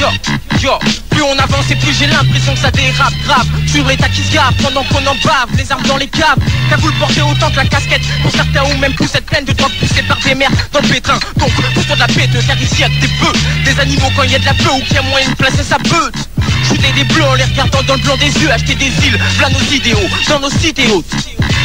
Yo, plus on avance et plus j'ai l'impression que ça dérape grave. Sur l'état qui se gave pendant qu'on en bave. Les armes dans les caves, cagoule portée autant que la casquette. Pour certains ou même poussette pleine de drogue poussée par des mères dans le pétrin. Donc pousse-toi de la pète car ici y'a que des bœufs. Des animaux quand il y a de la peur ou qu'il y a moyen de placer sa beute. Shooter des bleus en les regardant dans le blanc des yeux. Acheter des îles, v'là nos idéaux, dans nos cités hautes.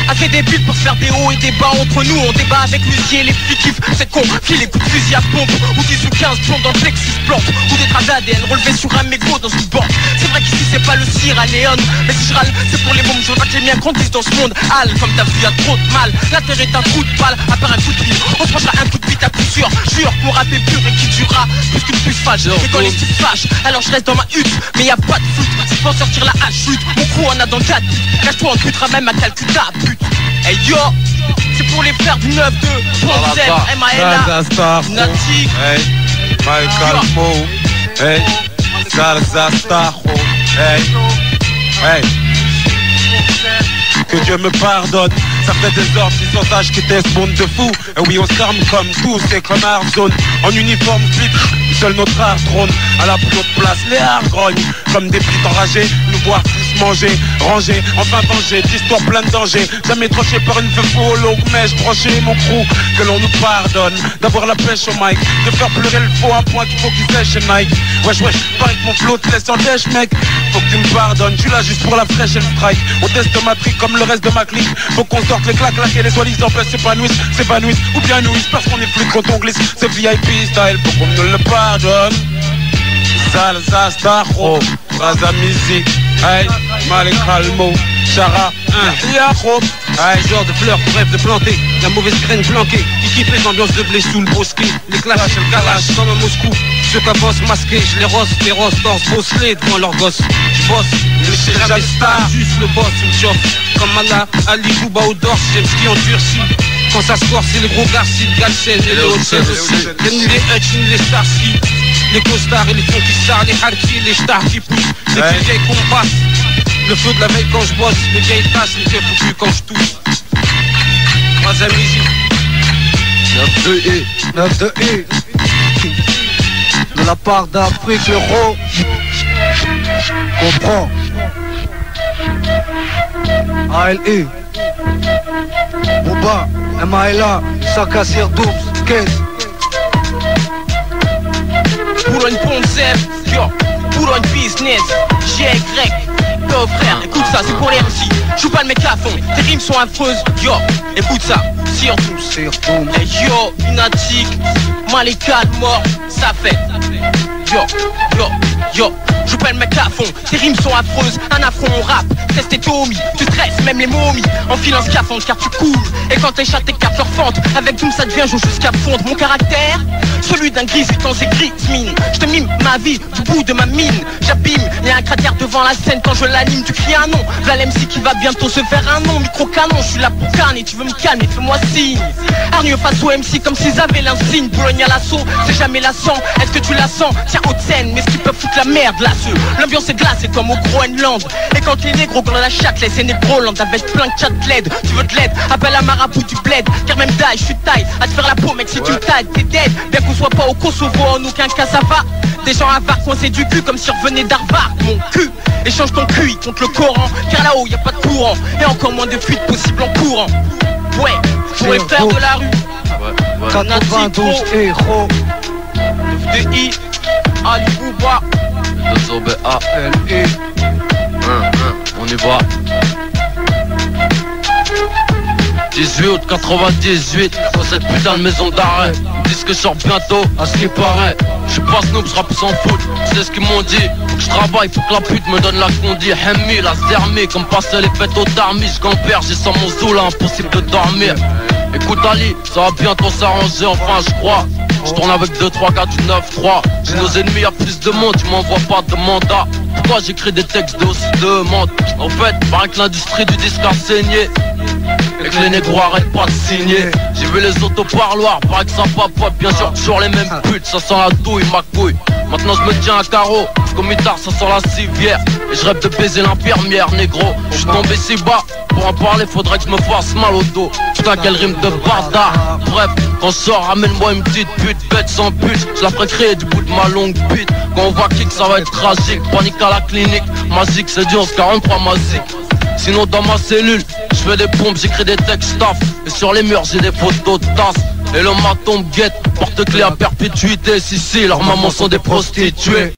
Assez débiles pour se faire des hauts et des bas entre nous. On débat avec l'huissier, les flics kiffent. C'est con, file les coups de fusil à pompe. Ou 10 ou 15 plombs dans le plexus plante. Ou des traces d'ADN relevés sur un mégot dans une banque. C'est vrai qu'ici c'est pas le Sierra Leone. Mais si je râle, c'est pour les mômes. Je voudrais que les miens grandissent dans ce monde. Hal, comme t'as vu, y'a trop de mal. La terre est un trou de balle, à part un coup de pied. On se mangera un coup de bite à coup sûr. Jure que mon rap est pur et qui durera plus qu'une puce fâche. Et quand les styles fâchent, alors je reste dans ma hutte. Mais y'a pas de foot, c'est pour sortir la hache chute. Mon crew en a dans le 4 buts. Cache-toi en cutera même à Calcutta, pute. Hey yo, c'est pour les frères du 9-2, Ponzel, M.A.L.A, Natik, hey, Mike Calmo, hey, Salsa Stajo, hey, hey. Que Dieu me pardonne, ça fait des ordres qui sont sages qui testent monde de fou. Et oui on s'arme comme tous, c'est comme Arzone. En uniforme flip, seul notre art trône. À la plus haute place, les arts grognent. Comme des plites enragés, nous voir tous manger, ranger, enfin venger, d'histoires plein de dangers. Jamais troché par une feu faux, longue mèche, tranché mon crew. Que l'on nous pardonne, d'avoir la pêche au mic. De faire pleurer le faux, un point qu'il faut qu'il sèche chez Nike. Wesh, pareil que mon flow te laisse en dèche mec. Faut que tu me pardonnes, tu l'as juste pour la fraîche et le strike. On teste ma trique comme le reste de ma clique. Faut qu'on sorte les claques et les soi-disant s'épanouissent ou bien nous parce qu'on est fluide quand on glisse. C'est VIP style, faut qu'on me le pardonne. Salsa Stajo, Raza Music, hey, Malik Calmo, Chara, Yahoo. Hey, genre de fleurs qu'on rêve de planter, la mauvaise graine planquée, qui kiffe les ambiances de blé sous le bosquet. Les clashs et le calage comme à Moscou. Ceux qu'avancent masqués, je les rosse, féroce, torse, bosselé devant leurs gosses. J'bosse, mais c'est jamais star, juste le boss, une chauffe. Comme Mana, Ali, Bouba ou Dorse, j'aime ce qui endurcit. Quand ça score, c'est les gros garcis, le Galchen et les hautes chaînes aussi. J'aime ni les Hutch, ni les Starsky. Les costards et les funkistars, les harkis, les stars qui poussent. Les plus vieilles qu'on passe. Le feu de la veille quand je bosse, les vieilles tasses, les vieux foutus quand je tousse. Raza Music 9-2-I de la part d'Afrique l'euro. Comprends. ALI Bouba, M.A.L.A, Sakassir Doubs, Kez. Pour une Ponzel, yo, pour une business, G.Y. Yo frère, écoute ça, c'est pour les MC. Joue pas le mec à fond, tes rimes sont affreuses. Yo, écoute ça, surtout. Hey yo, Inatic, Malika mort, ça fait. Yo, joue pas le mec à fond, tes rimes sont affreuses. Un affront on rappe, teste tes tomies. Tu stresses même les momies, en filant scaphandre car tu coules. Et quand tes chats t'écartent leur fente, avec Doom ça devient joue jusqu'à fondre. Mon caractère, celui d'un gris quand c'est gris mine. Je te mime ma vie du bout de ma mine. J'abîme, y'a un cratère devant la scène quand je l'anime. Tu cries un nom, v'là l'MC qui va bientôt se faire un nom. Micro canon, je suis là pour canner, tu veux me calmer, fais-moi signe. Hargneux face au MC comme s'ils avaient l'insigne. Boulogne à l'assaut, c'est jamais lassant. Est-ce que tu la sens? Tiens haute scène, mais ce qui peut foutre la merde là ceux. L'ambiance est glacée comme au Groenland. Et quand les négros dans la Châtelet, c'est Négroland avec plein de chats de LED. Tu veux de l'aide, appelle un marabout du bled. Car même die, je suis taille, à te faire la peau mec si tu me tailles, t'es dead. Bien qu'on soit pas au Kosovo, en aucun cas ça va. Des gens avares coincés du cul comme si revenait d'Harvard. Mon cul, échange ton QI contre le Coran. Car là-haut y a pas de courant, et encore moins de fuites possibles en courant. Ouais, pour les frères de la rue 92 héros 9-2-I, Ali Bouba 2-B-A-L-I. On y va. 18 août 98, dans cette putain de maison d'arrêt. Ils disent que je sors bientôt, à ce qui paraît. Je suis pas snoop, je rappe sans foot. Tu sais ce qu'ils m'ont dit, faut que je travaille, faut que la pute me donne la condi. Hemmi, la zermi, comme passer les fêtes au tarmi. Je gamberge, j'ai sans mon zoula, impossible de dormir. Écoute Ali, ça va bientôt s'arranger, enfin je crois. Je tourne avec 2-3 gars du 9-3. J'ai nos ennemis, y'a plus de monde, tu m'envoies pas de mandat. Pourquoi j'écris des textes de aussi demande? En fait, paraît que l'industrie du disque a saigné et que les négros arrêtent pas de signer. J'ai vu les autoparloirs, paraît que ça papote. Bien sûr, toujours les mêmes putes, ça sent la douille, ma couille. Maintenant je me tiens à carreau, comme une tard, ça sent la civière. Et je rêve de baiser l'infirmière, négro. Je suis tombé si bas, pour en parler faudrait que je me fasse mal au dos. Putain quelle rime de bâtard. Bref, quand je sors, ramène-moi une petite pute, bête sans pute. Je la ferai créer du bout de ma longue bite. Quand on voit kick ça va être tragique. Panique à la clinique, magique c'est du 1143 magique. Sinon dans ma cellule, je fais des pompes, j'écris des textes taf. Et sur les murs j'ai des photos de tasses. Et le maton me guette, porte-clés à perpétuité. Si leurs mamans sont des prostituées.